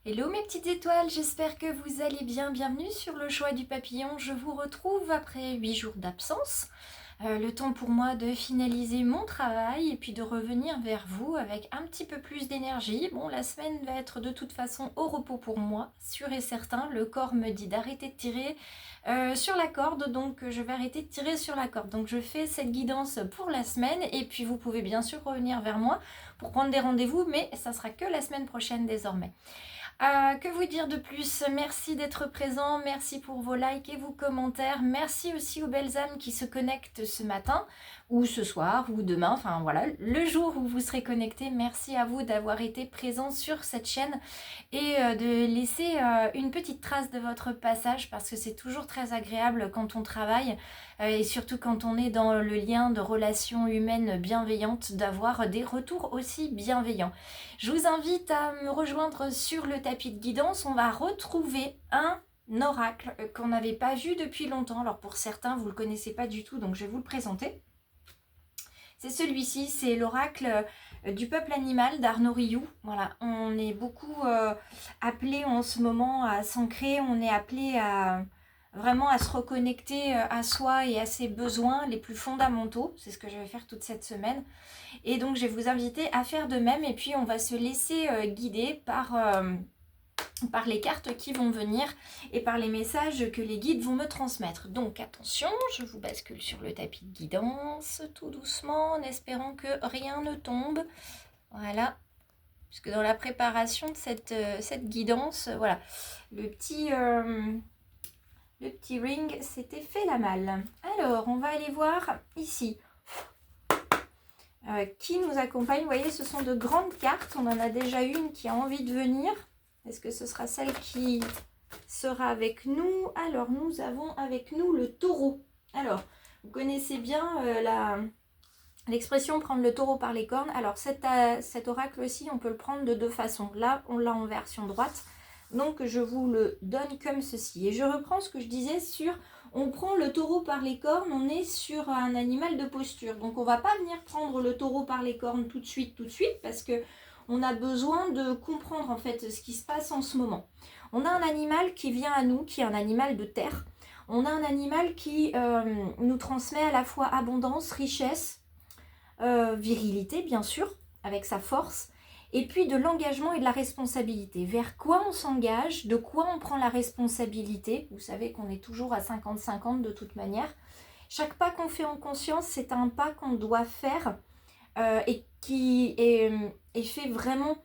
Hello mes petites étoiles, j'espère que vous allez bien. Bienvenue sur le choix du papillon. Je vous retrouve après 8 jours d'absence. Le temps pour moi de finaliser mon travail et puis de revenir vers vous avec un petit peu plus d'énergie. Bon, la semaine va être de toute façon au repos pour moi, sûr et certain. Le corps me dit d'arrêter de tirer sur la corde, donc je vais arrêter de tirer sur la corde. Donc je fais cette guidance pour la semaine et puis vous pouvez bien sûr revenir vers moi pour prendre des rendez-vous, mais ça sera que la semaine prochaine désormais. Que vous dire de plus? Merci d'être présent, merci pour vos likes et vos commentaires, merci aussi aux belles âmes qui se connectent ce matin ou ce soir ou demain, enfin voilà, le jour où vous serez connectés. Merci à vous d'avoir été présents sur cette chaîne et de laisser une petite trace de votre passage parce que c'est toujours très agréable quand on travaille et surtout quand on est dans le lien de relations humaines bienveillantes d'avoir des retours aussi bienveillants. Je vous invite à me rejoindre sur le tapis de guidance. On va retrouver un oracle qu'on n'avait pas vu depuis longtemps. Alors pour certains, vous ne le connaissez pas du tout, donc je vais vous le présenter. C'est celui-ci, c'est l'oracle du peuple animal d'Arnaud Rioux. Voilà, on est beaucoup appelé en ce moment à s'ancrer, on est appelé à vraiment à se reconnecter à soi et à ses besoins les plus fondamentaux. C'est ce que je vais faire toute cette semaine. Et donc je vais vous inviter à faire de même et puis on va se laisser guider par les cartes qui vont venir et par les messages que les guides vont me transmettre. Donc attention, je vous bascule sur le tapis de guidance tout doucement en espérant que rien ne tombe. Voilà, puisque dans la préparation de cette guidance, voilà, le petit ring s'était fait la malle. Alors, on va aller voir ici. Qui nous accompagne. Vous voyez, ce sont de grandes cartes. On en a déjà une qui a envie de venir. Est-ce que ce sera celle qui sera avec nous? Alors, nous avons avec nous le taureau. Alors, vous connaissez bien l'expression prendre le taureau par les cornes. Alors, cet oracle aussi, on peut le prendre de deux façons. Là, on l'a en version droite. Donc, je vous le donne comme ceci. Et je reprends ce que je disais sur... On prend le taureau par les cornes, on est sur un animal de posture. Donc on ne va pas venir prendre le taureau par les cornes tout de suite, parce que on a besoin de comprendre en fait ce qui se passe en ce moment. On a un animal qui vient à nous, qui est un animal de terre. On a un animal qui nous transmet à la fois abondance, richesse, virilité bien sûr, avec sa force, et puis de l'engagement et de la responsabilité. Vers quoi on s'engage, de quoi on prend la responsabilité. Vous savez qu'on est toujours à 50-50 de toute manière. Chaque pas qu'on fait en conscience, c'est un pas qu'on doit faire et qui est fait vraiment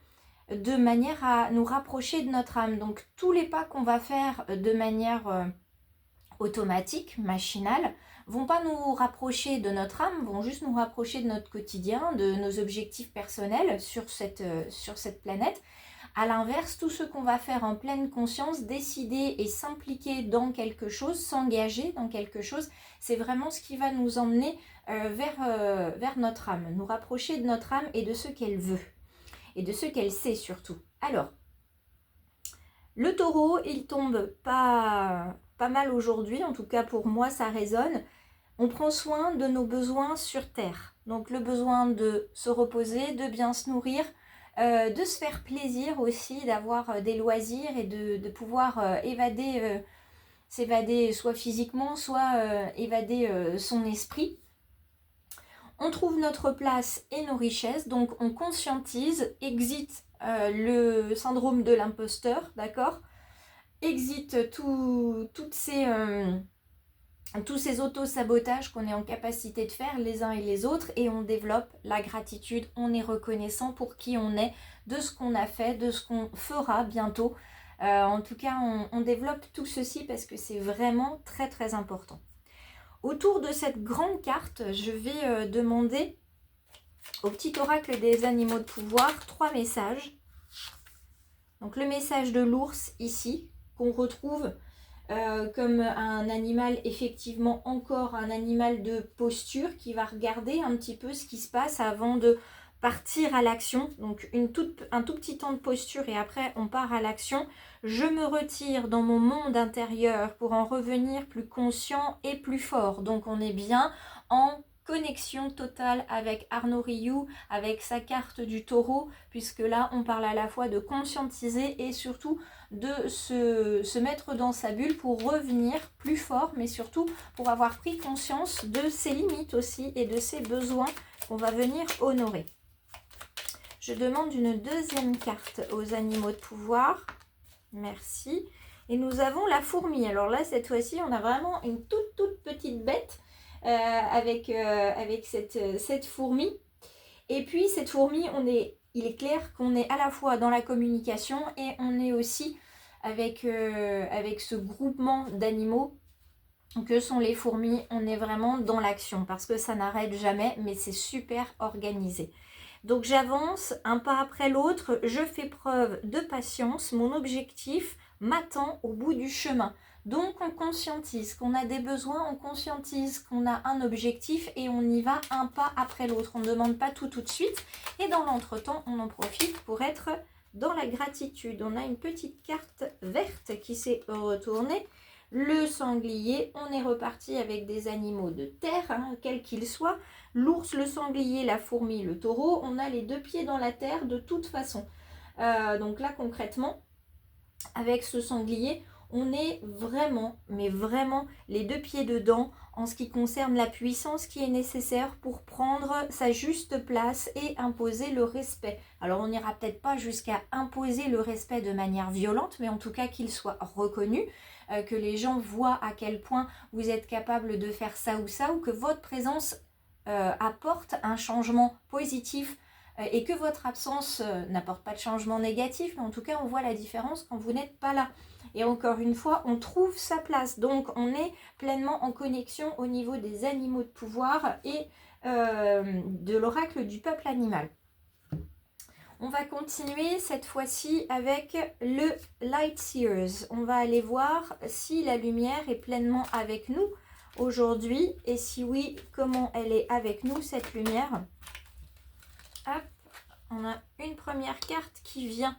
de manière à nous rapprocher de notre âme. Donc tous les pas qu'on va faire de manière automatiques, machinales, vont pas nous rapprocher de notre âme, vont juste nous rapprocher de notre quotidien, de nos objectifs personnels sur cette planète. À l'inverse, tout ce qu'on va faire en pleine conscience, décider et s'impliquer dans quelque chose, s'engager dans quelque chose, c'est vraiment ce qui va nous emmener vers notre âme, nous rapprocher de notre âme et de ce qu'elle veut, et de ce qu'elle sait surtout. Alors, le taureau, il tombe pas mal aujourd'hui, en tout cas pour moi ça résonne. On prend soin de nos besoins sur Terre. Donc le besoin de se reposer, de bien se nourrir, de se faire plaisir aussi, d'avoir des loisirs et de pouvoir s'évader soit physiquement, soit évader son esprit. On trouve notre place et nos richesses, donc on conscientise, exit le syndrome de l'imposteur, d'accord? Exit tous ces auto-sabotages qu'on est en capacité de faire les uns et les autres, et on développe la gratitude, on est reconnaissant pour qui on est, de ce qu'on a fait, de ce qu'on fera bientôt. En tout cas, on développe tout ceci parce que c'est vraiment très très important. Autour de cette grande carte, je vais demander au petit oracle des animaux de pouvoir 3 messages. Donc le message de l'ours ici, qu'on retrouve comme un animal, effectivement encore un animal de posture qui va regarder un petit peu ce qui se passe avant de partir à l'action. Donc un tout petit temps de posture et après on part à l'action. Je me retire dans mon monde intérieur pour en revenir plus conscient et plus fort. Donc on est bien en connexion totale avec Arnaud Rioux, avec sa carte du taureau, puisque là on parle à la fois de conscientiser et surtout de se mettre dans sa bulle pour revenir plus fort, mais surtout pour avoir pris conscience de ses limites aussi et de ses besoins qu'on va venir honorer. Je demande une deuxième carte aux animaux de pouvoir. Merci. Et nous avons la fourmi. Alors là, cette fois-ci, on a vraiment une toute petite bête avec cette fourmi. Et puis, cette fourmi, il est clair qu'on est à la fois dans la communication et on est aussi avec ce groupement d'animaux que sont les fourmis. On est vraiment dans l'action parce que ça n'arrête jamais, mais c'est super organisé. Donc j'avance un pas après l'autre, je fais preuve de patience, mon objectif m'attend au bout du chemin. Donc on conscientise qu'on a des besoins, on conscientise qu'on a un objectif et on y va un pas après l'autre. On ne demande pas tout de suite et dans l'entretemps, on en profite pour être dans la gratitude. On a une petite carte verte qui s'est retournée. Le sanglier, on est reparti avec des animaux de terre, quels qu'ils soient. L'ours, le sanglier, la fourmi, le taureau, on a les deux pieds dans la terre de toute façon. Donc là, concrètement, avec ce sanglier, on est vraiment, mais vraiment, les deux pieds dedans en ce qui concerne la puissance qui est nécessaire pour prendre sa juste place et imposer le respect. Alors, on n'ira peut-être pas jusqu'à imposer le respect de manière violente, mais en tout cas qu'il soit reconnu, que les gens voient à quel point vous êtes capable de faire ça, ou que votre présence apporte un changement positif et que votre absence n'apporte pas de changement négatif, mais en tout cas on voit la différence quand vous n'êtes pas là. Et encore une fois, on trouve sa place. Donc on est pleinement en connexion au niveau des animaux de pouvoir et de l'oracle du peuple animal. On va continuer cette fois-ci avec le Light Seers. On va aller voir si la lumière est pleinement avec nous aujourd'hui et si oui, comment elle est avec nous cette lumière. Hop, on a une première carte qui vient.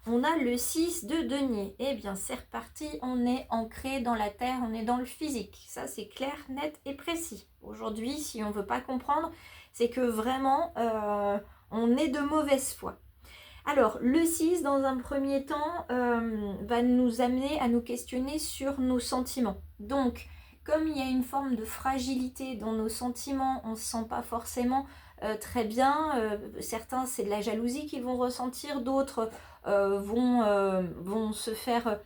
On a le 6 de denier. Eh bien, c'est reparti. On est ancré dans la terre, on est dans le physique. Ça, c'est clair, net et précis. Aujourd'hui, si on ne veut pas comprendre, c'est que vraiment, on est de mauvaise foi. Alors, le 6, dans un premier temps, va nous amener à nous questionner sur nos sentiments. Donc, comme il y a une forme de fragilité dans nos sentiments, on ne se sent pas forcément très bien. Certains, c'est de la jalousie qu'ils vont ressentir, d'autres vont se faire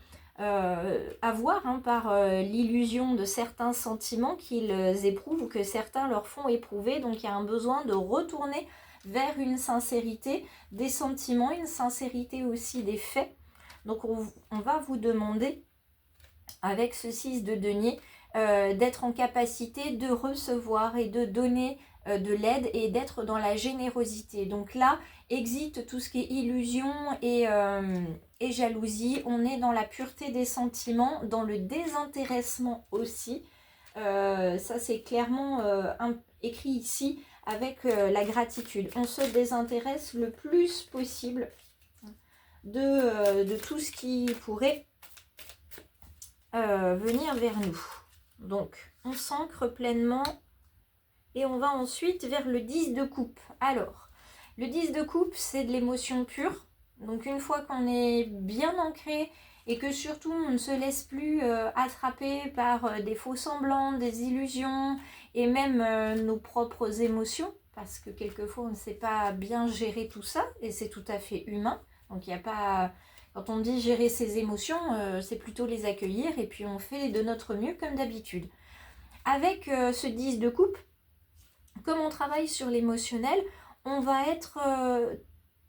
avoir par l'illusion de certains sentiments qu'ils éprouvent ou que certains leur font éprouver. Donc, il y a un besoin de retourner vers une sincérité des sentiments, une sincérité aussi des faits. Donc, on va vous demander, avec ce 6 de denier, d'être en capacité de recevoir et de donner de l'aide et d'être dans la générosité. Donc là, exit tout ce qui est illusion et jalousie. On est dans la pureté des sentiments, dans le désintéressement aussi. Ça, c'est clairement écrit ici avec la gratitude. On se désintéresse le plus possible de tout ce qui pourrait venir vers nous. Donc, on s'ancre pleinement et on va ensuite vers le 10 de coupe. Alors, le 10 de coupe, c'est de l'émotion pure. Donc, une fois qu'on est bien ancré et que surtout on ne se laisse plus attraper par des faux semblants, des illusions et même nos propres émotions, parce que quelquefois on ne sait pas bien gérer tout ça et c'est tout à fait humain. Donc, il n'y a pas... Quand on dit gérer ses émotions, c'est plutôt les accueillir et puis on fait de notre mieux comme d'habitude. Avec ce 10 de coupe, comme on travaille sur l'émotionnel, on va être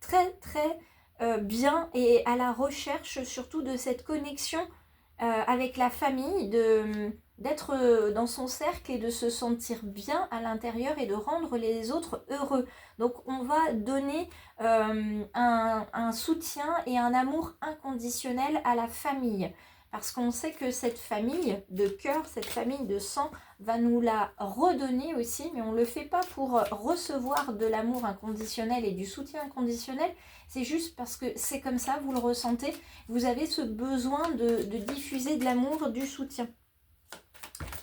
très bien et à la recherche surtout de cette connexion avec la famille, d'être dans son cercle et de se sentir bien à l'intérieur et de rendre les autres heureux. Donc on va donner un soutien et un amour inconditionnel à la famille. Parce qu'on sait que cette famille de cœur, cette famille de sang, va nous la redonner aussi, mais on ne le fait pas pour recevoir de l'amour inconditionnel et du soutien inconditionnel, c'est juste parce que c'est comme ça, vous le ressentez, vous avez ce besoin de diffuser de l'amour, du soutien.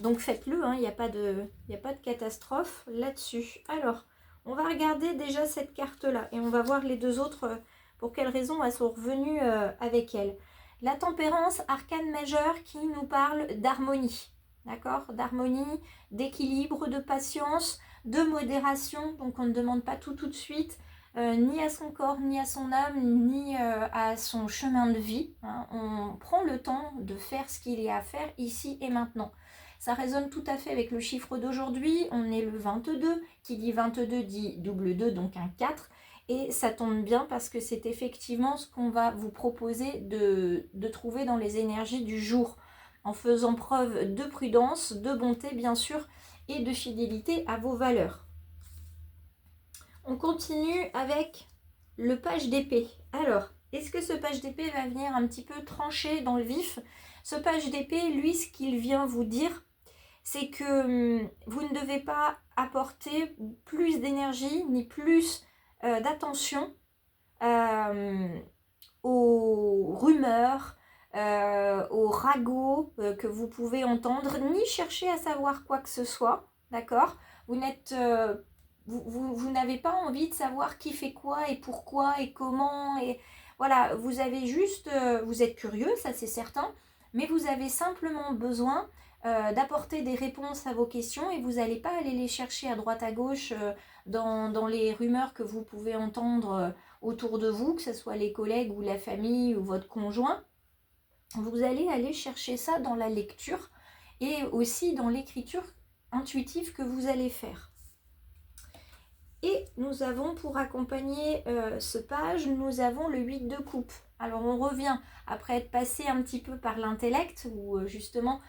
Donc faites-le, hein, il n'y a pas de catastrophe là-dessus. Alors, on va regarder déjà cette carte-là et on va voir les deux autres, pour quelles raisons elles sont revenues avec elle. La tempérance, arcane majeur qui nous parle d'harmonie, d'accord? D'harmonie, d'équilibre, de patience, de modération. Donc on ne demande pas tout de suite, ni à son corps, ni à son âme, ni à son chemin de vie. Hein. On prend le temps de faire ce qu'il y a à faire ici et maintenant. Ça résonne tout à fait avec le chiffre d'aujourd'hui. On est le 22. Qui dit 22 dit double 2, donc un 4. Et ça tombe bien parce que c'est effectivement ce qu'on va vous proposer de trouver dans les énergies du jour. En faisant preuve de prudence, de bonté bien sûr, et de fidélité à vos valeurs. On continue avec le page d'épée. Alors, est-ce que ce page d'épée va venir un petit peu trancher dans le vif? Ce page d'épée, lui, ce qu'il vient vous dire, c'est que vous ne devez pas apporter plus d'énergie ni plus d'attention aux rumeurs, aux ragots que vous pouvez entendre, ni chercher à savoir quoi que ce soit, d'accord? Vous n'êtes... vous n'avez pas envie de savoir qui fait quoi et pourquoi et comment, et voilà, vous avez juste, vous êtes curieux, ça c'est certain, mais vous avez simplement besoin d'apporter des réponses à vos questions et vous n'allez pas aller les chercher à droite à gauche dans les rumeurs que vous pouvez entendre autour de vous, que ce soit les collègues ou la famille ou votre conjoint. Vous allez aller chercher ça dans la lecture et aussi dans l'écriture intuitive que vous allez faire. Et nous avons, pour accompagner ce page, nous avons le 8 de coupe. Alors on revient, après être passé un petit peu par l'intellect, où justement,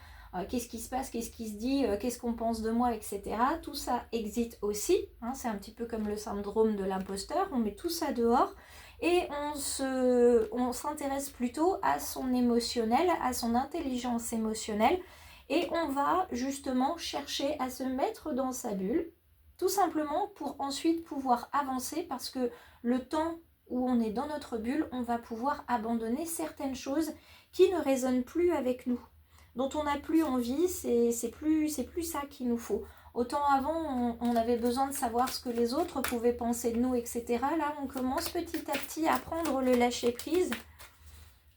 qu'est-ce qui se passe, qu'est-ce qui se dit, qu'est-ce qu'on pense de moi, etc. Tout ça existe aussi, hein, c'est un petit peu comme le syndrome de l'imposteur, on met tout ça dehors et on s'intéresse plutôt à son émotionnel, à son intelligence émotionnelle, et on va justement chercher à se mettre dans sa bulle, tout simplement pour ensuite pouvoir avancer, parce que le temps où on est dans notre bulle, on va pouvoir abandonner certaines choses qui ne résonnent plus avec nous, dont on n'a plus envie, c'est plus ça qu'il nous faut. Autant avant, on avait besoin de savoir ce que les autres pouvaient penser de nous, etc. Là, on commence petit à petit à prendre le lâcher-prise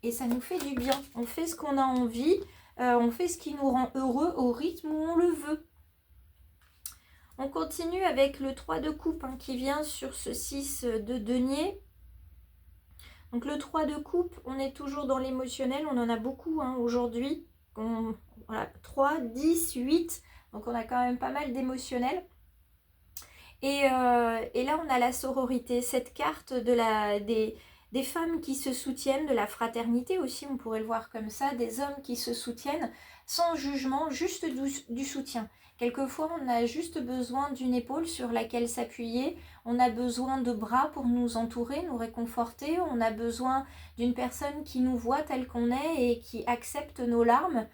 et ça nous fait du bien. On fait ce qu'on a envie, on fait ce qui nous rend heureux au rythme où on le veut. On continue avec le 3 de coupe hein, qui vient sur ce 6 de denier. Donc le 3 de coupe, on est toujours dans l'émotionnel, on en a beaucoup hein, aujourd'hui. Voilà, 3, 10, 8, donc on a quand même pas mal d'émotionnel. Et là on a la sororité, cette carte des femmes qui se soutiennent, de la fraternité aussi, on pourrait le voir comme ça, des hommes qui se soutiennent sans jugement, juste du soutien. Quelquefois, on a juste besoin d'une épaule sur laquelle s'appuyer, on a besoin de bras pour nous entourer, nous réconforter, on a besoin d'une personne qui nous voit tel qu'on est et qui accepte nos larmes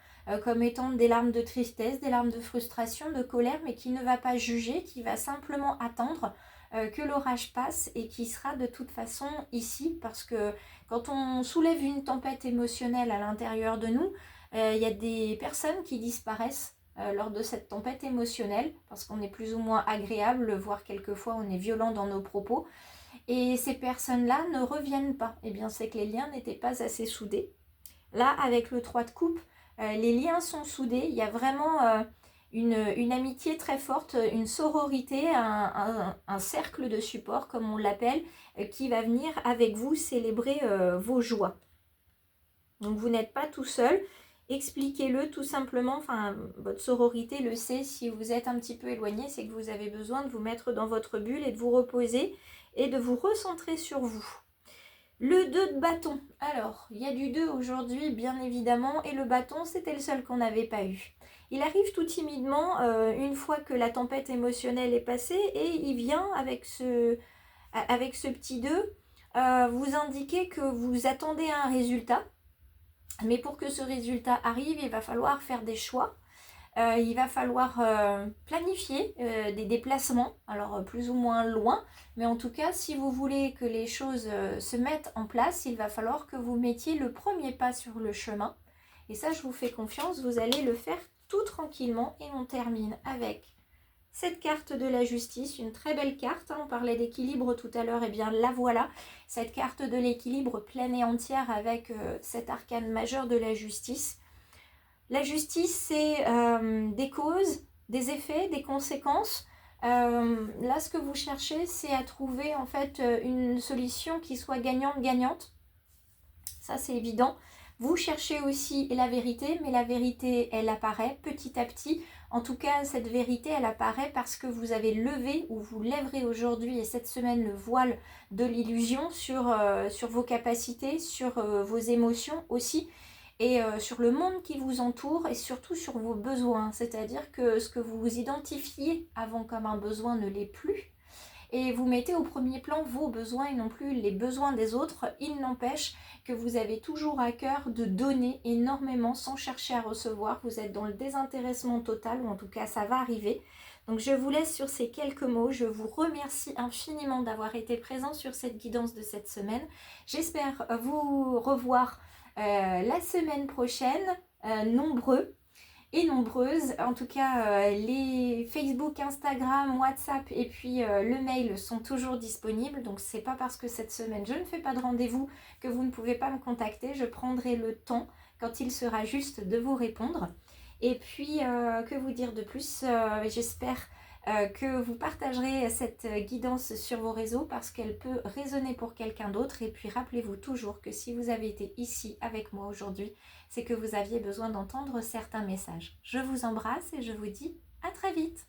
comme étant des larmes de tristesse, des larmes de frustration, de colère, mais qui ne va pas juger, qui va simplement attendre que l'orage passe et qui sera de toute façon ici, parce que quand on soulève une tempête émotionnelle à l'intérieur de nous, il y a des personnes qui disparaissent lors de cette tempête émotionnelle, parce qu'on est plus ou moins agréable, voire quelquefois on est violent dans nos propos, et ces personnes-là ne reviennent pas. Eh bien, c'est que les liens n'étaient pas assez soudés. Là, avec le 3 de coupe, les liens sont soudés, il y a vraiment une amitié très forte, une sororité, un cercle de support, comme on l'appelle, qui va venir avec vous célébrer vos joies. Donc vous n'êtes pas tout seul. Expliquez-le tout simplement, enfin votre sororité le sait, si vous êtes un petit peu éloigné, c'est que vous avez besoin de vous mettre dans votre bulle et de vous reposer et de vous recentrer sur vous. Le 2 de bâton, alors il y a du 2 aujourd'hui bien évidemment, et le bâton c'était le seul qu'on n'avait pas eu. Il arrive tout timidement une fois que la tempête émotionnelle est passée, et il vient avec ce petit 2 vous indiquer que vous attendez un résultat. Mais pour que ce résultat arrive, il va falloir faire des choix. Il va falloir planifier des déplacements, alors plus ou moins loin. Mais en tout cas, si vous voulez que les choses se mettent en place, il va falloir que vous mettiez le premier pas sur le chemin. Et ça, je vous fais confiance, vous allez le faire tout tranquillement et on termine avec cette carte de la justice, une très belle carte, hein. On parlait d'équilibre tout à l'heure, et bien la voilà, cette carte de l'équilibre pleine et entière avec cet arcane majeur de la justice. La justice, c'est des causes, des effets, des conséquences. Là, ce que vous cherchez, c'est à trouver en fait une solution qui soit gagnante-gagnante. Ça, c'est évident. Vous cherchez aussi la vérité, mais la vérité, elle apparaît petit à petit. En tout cas, cette vérité, elle apparaît parce que vous avez levé ou vous lèverez aujourd'hui et cette semaine le voile de l'illusion sur vos capacités, sur vos émotions aussi, et sur le monde qui vous entoure et surtout sur vos besoins. C'est-à-dire que ce que vous identifiez avant comme un besoin ne l'est plus. Et vous mettez au premier plan vos besoins et non plus les besoins des autres. Il n'empêche que vous avez toujours à cœur de donner énormément sans chercher à recevoir. Vous êtes dans le désintéressement total, ou en tout cas ça va arriver. Donc je vous laisse sur ces quelques mots. Je vous remercie infiniment d'avoir été présent sur cette guidance de cette semaine. J'espère vous revoir la semaine prochaine, nombreux et nombreuses. En tout cas, les Facebook, Instagram, WhatsApp et puis le mail sont toujours disponibles. Donc c'est pas parce que cette semaine je ne fais pas de rendez-vous que vous ne pouvez pas me contacter. Je prendrai le temps quand il sera juste de vous répondre. Et puis, que vous dire de plus, j'espère que vous partagerez cette guidance sur vos réseaux parce qu'elle peut résonner pour quelqu'un d'autre. Et puis rappelez-vous toujours que si vous avez été ici avec moi aujourd'hui, c'est que vous aviez besoin d'entendre certains messages. Je vous embrasse et je vous dis à très vite.